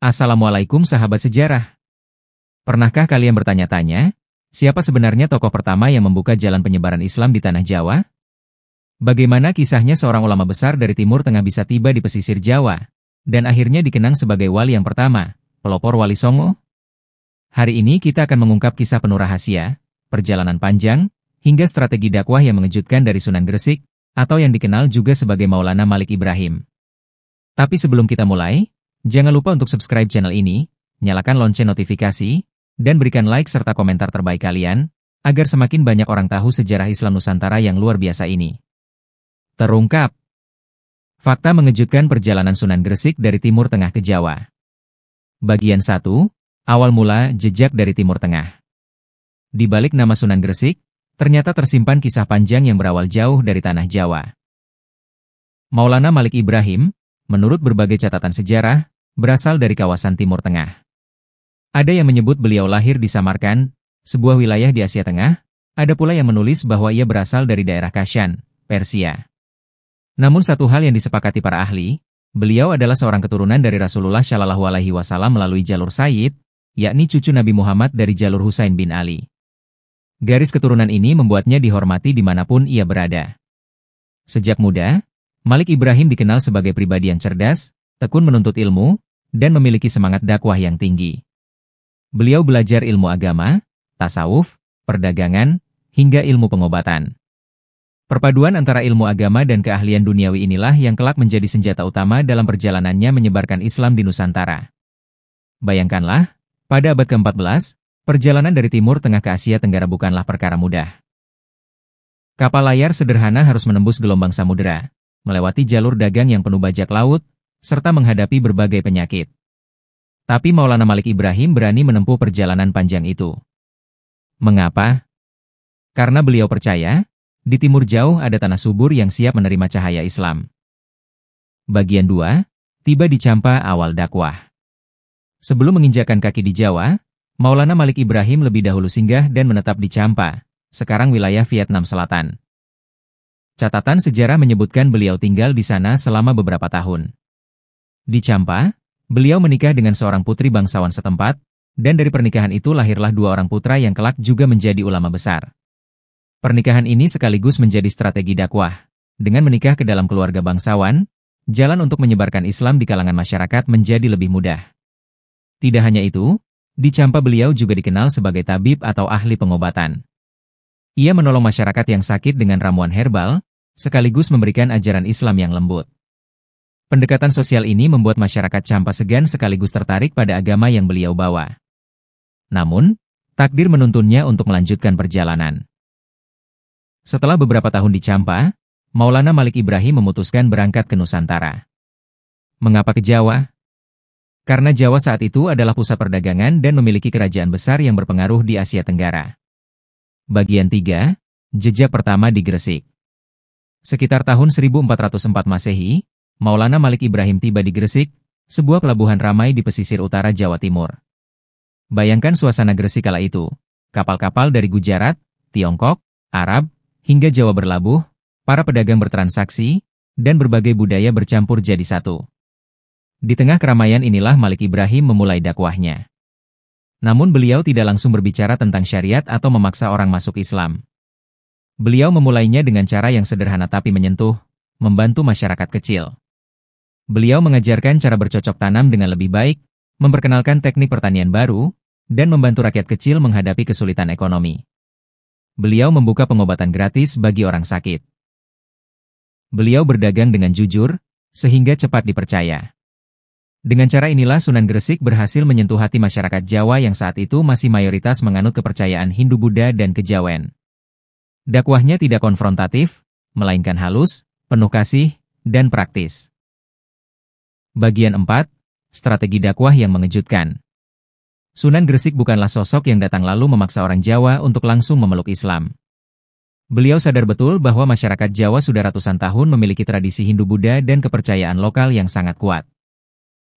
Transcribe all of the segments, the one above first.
Assalamualaikum sahabat sejarah. Pernahkah kalian bertanya-tanya, siapa sebenarnya tokoh pertama yang membuka jalan penyebaran Islam di tanah Jawa? Bagaimana kisahnya seorang ulama besar dari Timur Tengah bisa tiba di pesisir Jawa, dan akhirnya dikenang sebagai wali yang pertama, pelopor Wali Songo? Hari ini kita akan mengungkap kisah penuh rahasia, perjalanan panjang, hingga strategi dakwah yang mengejutkan dari Sunan Gresik, atau yang dikenal juga sebagai Maulana Malik Ibrahim. Tapi sebelum kita mulai, jangan lupa untuk subscribe channel ini, nyalakan lonceng notifikasi, dan berikan like serta komentar terbaik kalian, agar semakin banyak orang tahu sejarah Islam Nusantara yang luar biasa ini. Terungkap. Fakta mengejutkan perjalanan Sunan Gresik dari Timur Tengah ke Jawa. Bagian 1. Awal mula jejak dari Timur Tengah. Di balik nama Sunan Gresik, ternyata tersimpan kisah panjang yang berawal jauh dari tanah Jawa. Maulana Malik Ibrahim, menurut berbagai catatan sejarah, berasal dari kawasan Timur Tengah. Ada yang menyebut beliau lahir di Samarkand, sebuah wilayah di Asia Tengah, ada pula yang menulis bahwa ia berasal dari daerah Kashan, Persia. Namun satu hal yang disepakati para ahli, beliau adalah seorang keturunan dari Rasulullah Shallallahu Alaihi Wasallam melalui jalur Sayyid, yakni cucu Nabi Muhammad dari jalur Husain bin Ali. Garis keturunan ini membuatnya dihormati dimanapun ia berada. Sejak muda, Malik Ibrahim dikenal sebagai pribadi yang cerdas, tekun menuntut ilmu, dan memiliki semangat dakwah yang tinggi. Beliau belajar ilmu agama, tasawuf, perdagangan, hingga ilmu pengobatan. Perpaduan antara ilmu agama dan keahlian duniawi inilah yang kelak menjadi senjata utama dalam perjalanannya menyebarkan Islam di Nusantara. Bayangkanlah, pada abad ke-14, perjalanan dari Timur Tengah ke Asia Tenggara bukanlah perkara mudah. Kapal layar sederhana harus menembus gelombang samudera, melewati jalur dagang yang penuh bajak laut, serta menghadapi berbagai penyakit. Tapi Maulana Malik Ibrahim berani menempuh perjalanan panjang itu. Mengapa? Karena beliau percaya, di timur jauh ada tanah subur yang siap menerima cahaya Islam. Bagian 2, tiba di Champa awal dakwah. Sebelum menginjakkan kaki di Jawa, Maulana Malik Ibrahim lebih dahulu singgah dan menetap di Champa, sekarang wilayah Vietnam Selatan. Catatan sejarah menyebutkan beliau tinggal di sana selama beberapa tahun. Di Champa, beliau menikah dengan seorang putri bangsawan setempat, dan dari pernikahan itu lahirlah 2 orang putra yang kelak juga menjadi ulama besar. Pernikahan ini sekaligus menjadi strategi dakwah. Dengan menikah ke dalam keluarga bangsawan, jalan untuk menyebarkan Islam di kalangan masyarakat menjadi lebih mudah. Tidak hanya itu, di Champa beliau juga dikenal sebagai tabib atau ahli pengobatan. Ia menolong masyarakat yang sakit dengan ramuan herbal, sekaligus memberikan ajaran Islam yang lembut. Pendekatan sosial ini membuat masyarakat Champa segan sekaligus tertarik pada agama yang beliau bawa. Namun, takdir menuntunnya untuk melanjutkan perjalanan. Setelah beberapa tahun di Champa, Maulana Malik Ibrahim memutuskan berangkat ke Nusantara. Mengapa ke Jawa? Karena Jawa saat itu adalah pusat perdagangan dan memiliki kerajaan besar yang berpengaruh di Asia Tenggara. Bagian 3, jejak pertama di Gresik. Sekitar tahun 1404 Masehi, Maulana Malik Ibrahim tiba di Gresik, sebuah pelabuhan ramai di pesisir utara Jawa Timur. Bayangkan suasana Gresik kala itu. Kapal-kapal dari Gujarat, Tiongkok, Arab, hingga Jawa berlabuh, para pedagang bertransaksi, dan berbagai budaya bercampur jadi satu. Di tengah keramaian inilah Malik Ibrahim memulai dakwahnya. Namun beliau tidak langsung berbicara tentang syariat atau memaksa orang masuk Islam. Beliau memulainya dengan cara yang sederhana tapi menyentuh, membantu masyarakat kecil. Beliau mengajarkan cara bercocok tanam dengan lebih baik, memperkenalkan teknik pertanian baru, dan membantu rakyat kecil menghadapi kesulitan ekonomi. Beliau membuka pengobatan gratis bagi orang sakit. Beliau berdagang dengan jujur, sehingga cepat dipercaya. Dengan cara inilah Sunan Gresik berhasil menyentuh hati masyarakat Jawa yang saat itu masih mayoritas menganut kepercayaan Hindu-Buddha dan Kejawen. Dakwahnya tidak konfrontatif, melainkan halus, penuh kasih, dan praktis. Bagian 4, strategi dakwah yang mengejutkan. Sunan Gresik bukanlah sosok yang datang lalu memaksa orang Jawa untuk langsung memeluk Islam. Beliau sadar betul bahwa masyarakat Jawa sudah ratusan tahun memiliki tradisi Hindu-Buddha dan kepercayaan lokal yang sangat kuat.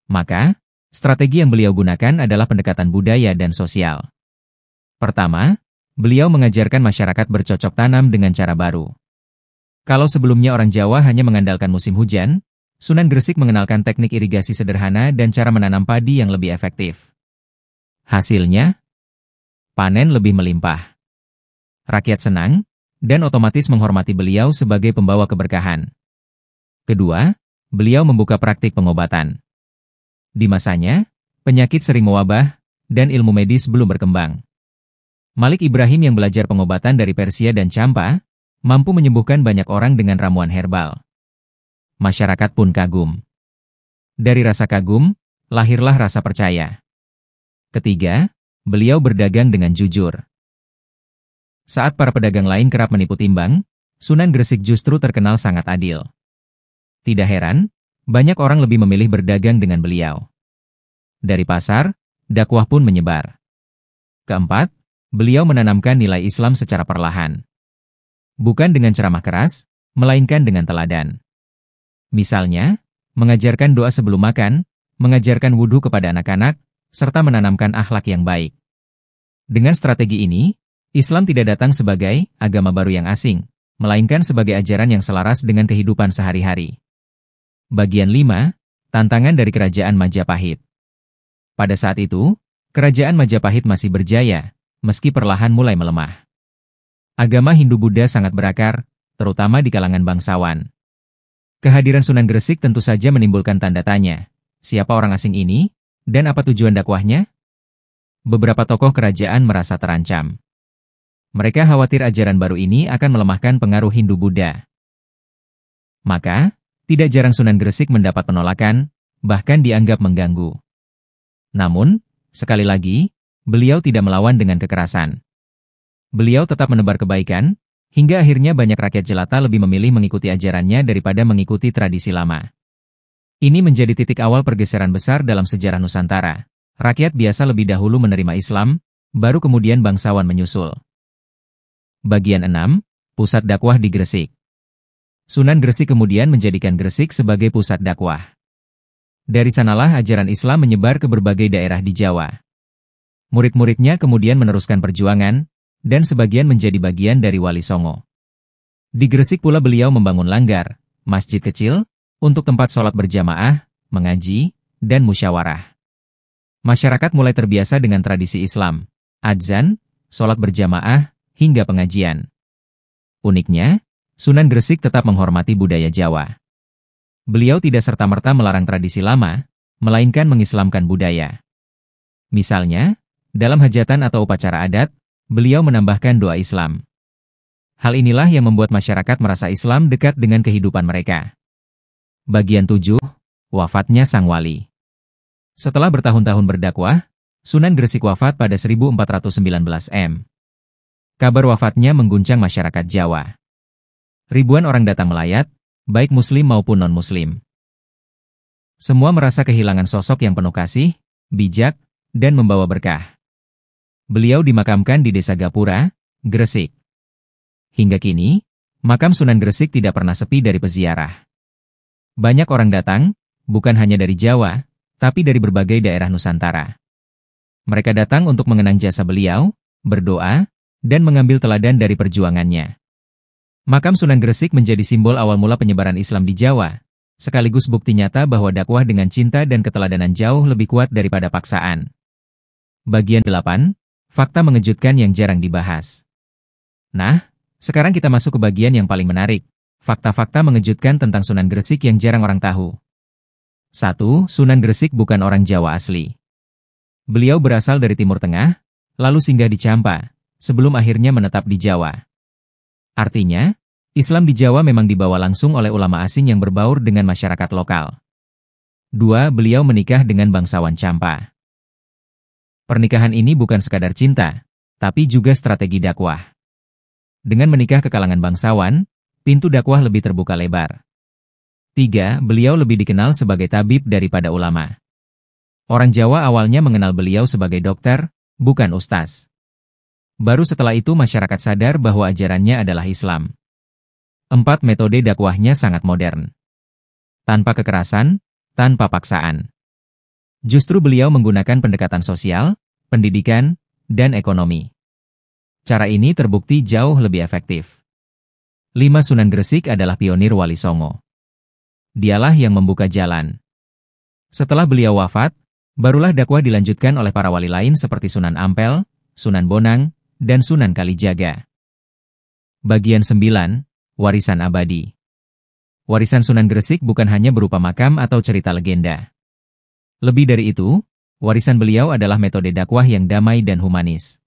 Maka, strategi yang beliau gunakan adalah pendekatan budaya dan sosial. Pertama, beliau mengajarkan masyarakat bercocok tanam dengan cara baru. Kalau sebelumnya orang Jawa hanya mengandalkan musim hujan, Sunan Gresik mengenalkan teknik irigasi sederhana dan cara menanam padi yang lebih efektif. Hasilnya, panen lebih melimpah. Rakyat senang, dan otomatis menghormati beliau sebagai pembawa keberkahan. Kedua, beliau membuka praktik pengobatan. Di masanya, penyakit sering mewabah, dan ilmu medis belum berkembang. Malik Ibrahim yang belajar pengobatan dari Persia dan Campa, mampu menyembuhkan banyak orang dengan ramuan herbal. Masyarakat pun kagum. Dari rasa kagum, lahirlah rasa percaya. Ketiga, beliau berdagang dengan jujur. Saat para pedagang lain kerap menipu timbang, Sunan Gresik justru terkenal sangat adil. Tidak heran, banyak orang lebih memilih berdagang dengan beliau. Dari pasar, dakwah pun menyebar. Keempat, beliau menanamkan nilai Islam secara perlahan. Bukan dengan ceramah keras, melainkan dengan teladan. Misalnya, mengajarkan doa sebelum makan, mengajarkan wudhu kepada anak-anak, serta menanamkan akhlak yang baik. Dengan strategi ini, Islam tidak datang sebagai agama baru yang asing, melainkan sebagai ajaran yang selaras dengan kehidupan sehari-hari. Bagian 5, Tantangan dari Kerajaan Majapahit. Pada saat itu, Kerajaan Majapahit masih berjaya, meski perlahan mulai melemah. Agama Hindu-Buddha sangat berakar, terutama di kalangan bangsawan. Kehadiran Sunan Gresik tentu saja menimbulkan tanda tanya, siapa orang asing ini, dan apa tujuan dakwahnya? Beberapa tokoh kerajaan merasa terancam. Mereka khawatir ajaran baru ini akan melemahkan pengaruh Hindu-Buddha. Maka, tidak jarang Sunan Gresik mendapat penolakan, bahkan dianggap mengganggu. Namun, sekali lagi, beliau tidak melawan dengan kekerasan. Beliau tetap menebar kebaikan, hingga akhirnya banyak rakyat jelata lebih memilih mengikuti ajarannya daripada mengikuti tradisi lama. Ini menjadi titik awal pergeseran besar dalam sejarah Nusantara. Rakyat biasa lebih dahulu menerima Islam, baru kemudian bangsawan menyusul. Bagian 6, Pusat Dakwah di Gresik. Sunan Gresik kemudian menjadikan Gresik sebagai pusat dakwah. Dari sanalah ajaran Islam menyebar ke berbagai daerah di Jawa. Murid-muridnya kemudian meneruskan perjuangan, dan sebagian menjadi bagian dari Wali Songo. Di Gresik pula beliau membangun langgar, masjid kecil, untuk tempat sholat berjamaah, mengaji, dan musyawarah. Masyarakat mulai terbiasa dengan tradisi Islam, adzan, sholat berjamaah, hingga pengajian. Uniknya, Sunan Gresik tetap menghormati budaya Jawa. Beliau tidak serta-merta melarang tradisi lama, melainkan mengislamkan budaya. Misalnya, dalam hajatan atau upacara adat, beliau menambahkan doa Islam. Hal inilah yang membuat masyarakat merasa Islam dekat dengan kehidupan mereka. Bagian 7, Wafatnya Sang Wali. Setelah bertahun-tahun berdakwah, Sunan Gresik wafat pada 1419 m. Kabar wafatnya mengguncang masyarakat Jawa. Ribuan orang datang melayat, baik muslim maupun non-muslim. Semua merasa kehilangan sosok yang penuh kasih, bijak, dan membawa berkah. Beliau dimakamkan di Desa Gapura, Gresik. Hingga kini, makam Sunan Gresik tidak pernah sepi dari peziarah. Banyak orang datang, bukan hanya dari Jawa, tapi dari berbagai daerah Nusantara. Mereka datang untuk mengenang jasa beliau, berdoa, dan mengambil teladan dari perjuangannya. Makam Sunan Gresik menjadi simbol awal mula penyebaran Islam di Jawa, sekaligus bukti nyata bahwa dakwah dengan cinta dan keteladanan jauh lebih kuat daripada paksaan. Bagian 8, Fakta mengejutkan yang jarang dibahas. Nah, sekarang kita masuk ke bagian yang paling menarik, fakta-fakta mengejutkan tentang Sunan Gresik yang jarang orang tahu. 1. Sunan Gresik bukan orang Jawa asli. Beliau berasal dari Timur Tengah, lalu singgah di Campa, sebelum akhirnya menetap di Jawa. Artinya, Islam di Jawa memang dibawa langsung oleh ulama asing yang berbaur dengan masyarakat lokal. 2. Beliau menikah dengan bangsawan Campa. Pernikahan ini bukan sekadar cinta, tapi juga strategi dakwah. Dengan menikah ke kalangan bangsawan, pintu dakwah lebih terbuka lebar. 3. Beliau lebih dikenal sebagai tabib daripada ulama. Orang Jawa awalnya mengenal beliau sebagai dokter, bukan ustaz. Baru setelah itu masyarakat sadar bahwa ajarannya adalah Islam. 4. Metode dakwahnya sangat modern. Tanpa kekerasan, tanpa paksaan. Justru beliau menggunakan pendekatan sosial, pendidikan, dan ekonomi. Cara ini terbukti jauh lebih efektif. 5. Sunan Gresik adalah pionir Wali Songo. Dialah yang membuka jalan. Setelah beliau wafat, barulah dakwah dilanjutkan oleh para wali lain seperti Sunan Ampel, Sunan Bonang, dan Sunan Kalijaga. Bagian 9. Warisan abadi. Warisan Sunan Gresik bukan hanya berupa makam atau cerita legenda. Lebih dari itu, warisan beliau adalah metode dakwah yang damai dan humanis.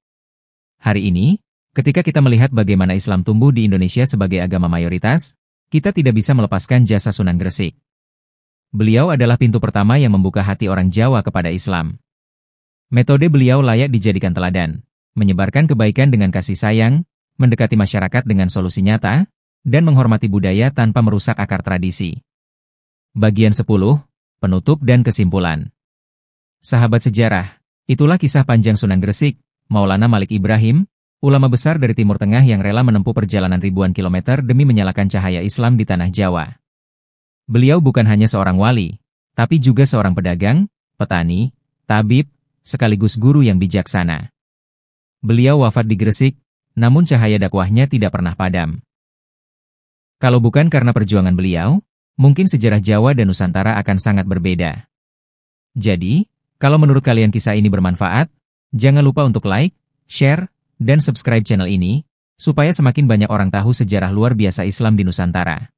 Hari ini, ketika kita melihat bagaimana Islam tumbuh di Indonesia sebagai agama mayoritas, kita tidak bisa melepaskan jasa Sunan Gresik. Beliau adalah pintu pertama yang membuka hati orang Jawa kepada Islam. Metode beliau layak dijadikan teladan, menyebarkan kebaikan dengan kasih sayang, mendekati masyarakat dengan solusi nyata, dan menghormati budaya tanpa merusak akar tradisi. Bagian 10. Penutup dan kesimpulan. Sahabat sejarah, itulah kisah panjang Sunan Gresik, Maulana Malik Ibrahim, ulama besar dari Timur Tengah yang rela menempuh perjalanan ribuan kilometer demi menyalakan cahaya Islam di tanah Jawa. Beliau bukan hanya seorang wali, tapi juga seorang pedagang, petani, tabib, sekaligus guru yang bijaksana. Beliau wafat di Gresik, namun cahaya dakwahnya tidak pernah padam. Kalau bukan karena perjuangan beliau, mungkin sejarah Jawa dan Nusantara akan sangat berbeda. Jadi, kalau menurut kalian kisah ini bermanfaat, jangan lupa untuk like, share, dan subscribe channel ini, supaya semakin banyak orang tahu sejarah luar biasa Islam di Nusantara.